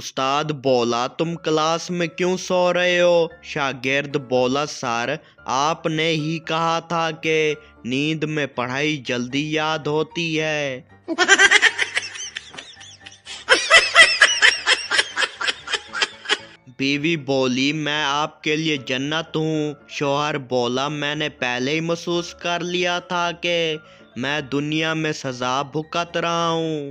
استاد بولا تم کلاس میں کیوں سو رہے ہو؟ شاگرد بولا سر آپ نے ہی کہا تھا کہ نیند میں پڑھائی جلدی یاد ہوتی ہے۔ بیوی بولی میں آپ کے لیے جنت ہوں۔ شوہر بولا میں نے پہلے ہی محسوس کر لیا تھا کہ میں دنیا میں سزا بھگت رہا ہوں۔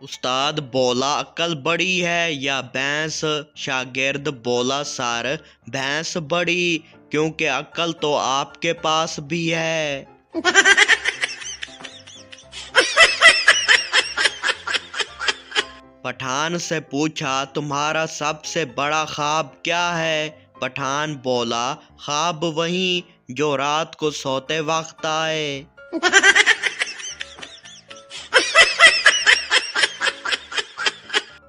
استاد بولا عقل بڑی ہے یا بھینس؟ شاگرد بولا سر بھینس بڑی، کیونکہ عقل تو آپ کے پاس بھی ہے۔ پٹھان سے پوچھا تمہارا سب سے بڑا خواب کیا ہے؟ پٹھان بولا خواب وہی جو رات کو سوتے وقت آئے۔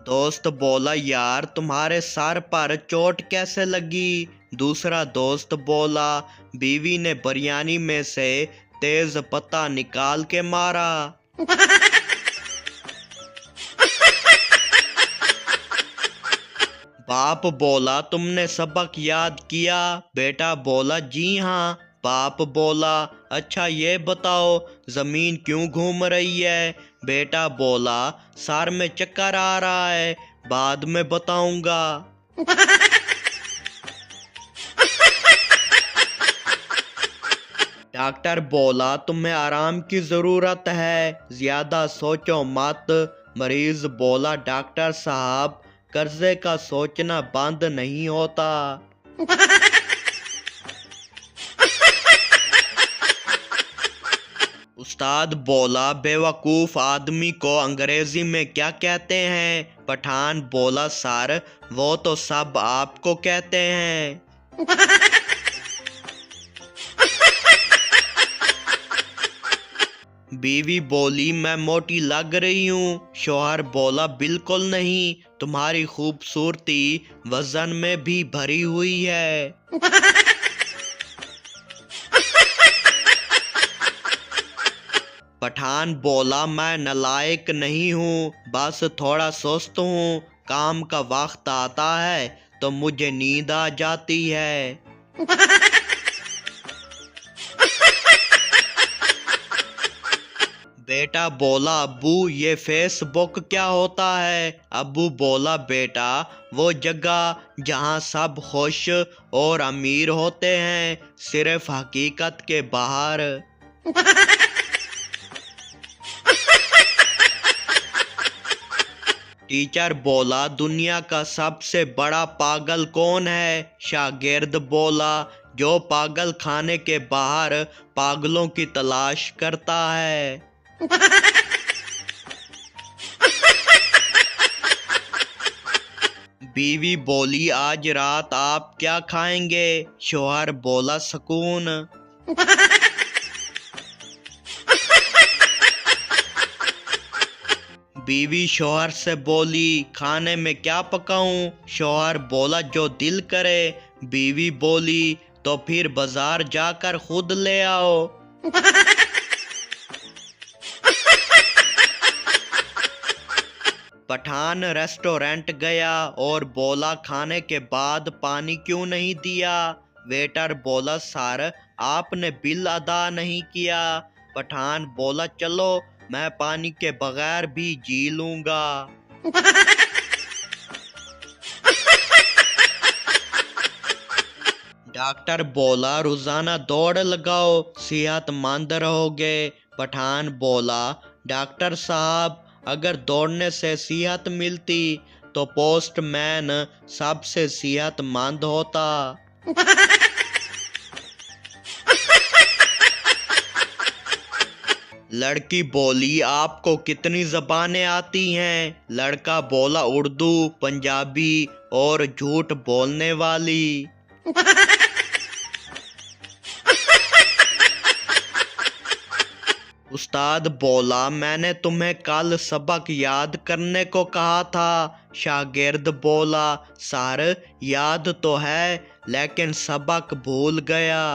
دوست بولا یار تمہارے سر پر چوٹ کیسے لگی؟ دوسرا دوست بولا بیوی نے بریانی میں سے تیز پتہ نکال کے مارا۔ باپ بولا تم نے سبق یاد کیا؟ بیٹا بولا جی ہاں۔ باپ بولا اچھا یہ بتاؤ زمین کیوں گھوم رہی ہے؟ بیٹا بولا سر میں چکر آ رہا ہے، بعد میں بتاؤں گا۔ ڈاکٹر بولا تمہیں آرام کی ضرورت ہے، زیادہ سوچو مت۔ مریض بولا ڈاکٹر صاحب قرضے کا سوچنا بند نہیں ہوتا۔ استاد بولا بیوقوف آدمی کو انگریزی میں کیا کہتے ہیں؟ پٹھان بولا سر وہ تو سب آپ کو کہتے ہیں۔ بیوی بولی میں موٹی لگ رہی ہوں۔ شوہر بولا بالکل نہیں، تمہاری خوبصورتی وزن میں بھی بھری ہوئی ہے۔ پٹھان بولا میں نالائق نہیں ہوں، بس تھوڑا سست ہوں، کام کا وقت آتا ہے تو مجھے نیند آ جاتی ہے۔ بیٹا بولا ابو یہ فیس بک کیا ہوتا ہے؟ ابو بولا بیٹا وہ جگہ جہاں سب خوش اور امیر ہوتے ہیں، صرف حقیقت کے باہر۔ ٹیچر بولا دنیا کا سب سے بڑا پاگل کون ہے؟ شاگرد بولا جو پاگل خانے کے باہر پاگلوں کی تلاش کرتا ہے۔ بیوی بولی آج رات آپ کیا کھائیں گے؟ شوہر بولا سکون۔ بیوی شوہر سے بولی کھانے میں کیا پکاؤں؟ شوہر بولا جو دل کرے۔ بیوی بولی تو پھر بازار جا کر خود لے آؤ۔ پٹھان ریسٹورنٹ گیا اور بولا کھانے کے بعد پانی کیوں نہیں دیا؟ ویٹر بولا سر آپ نے بل ادا نہیں کیا۔ پٹھان بولا چلو میں پانی کے بغیر بھی جی لوں گا۔ ڈاکٹر بولا روزانہ دوڑ لگاؤ، صحت مند رہو گے۔ پٹھان بولا ڈاکٹر صاحب اگر دوڑنے سے صحت ملتی تو پوسٹ مین سب سے صحت مند ہوتا۔ لڑکی بولی آپ کو کتنی زبانیں آتی ہیں؟ لڑکا بولا اردو، پنجابی اور جھوٹ بولنے والی۔ استاد بولا میں نے تمہیں کل سبق یاد کرنے کو کہا تھا۔ شاگرد بولا سر یاد تو ہے لیکن سبق بھول گیا۔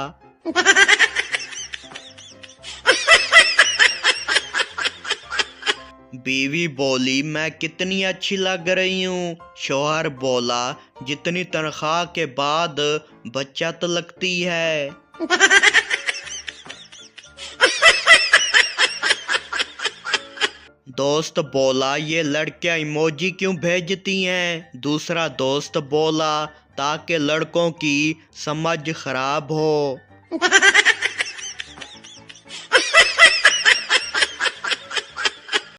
بیوی بولی میں کتنی اچھی لگ رہی ہوں۔ شوہر بولا جتنی تنخواہ کے بعد بچت لگتی ہے۔ دوست بولا یہ لڑکیاں ایموجی کیوں بھیجتی ہیں؟ دوسرا دوست بولا تاکہ لڑکوں کی سمجھ خراب ہو۔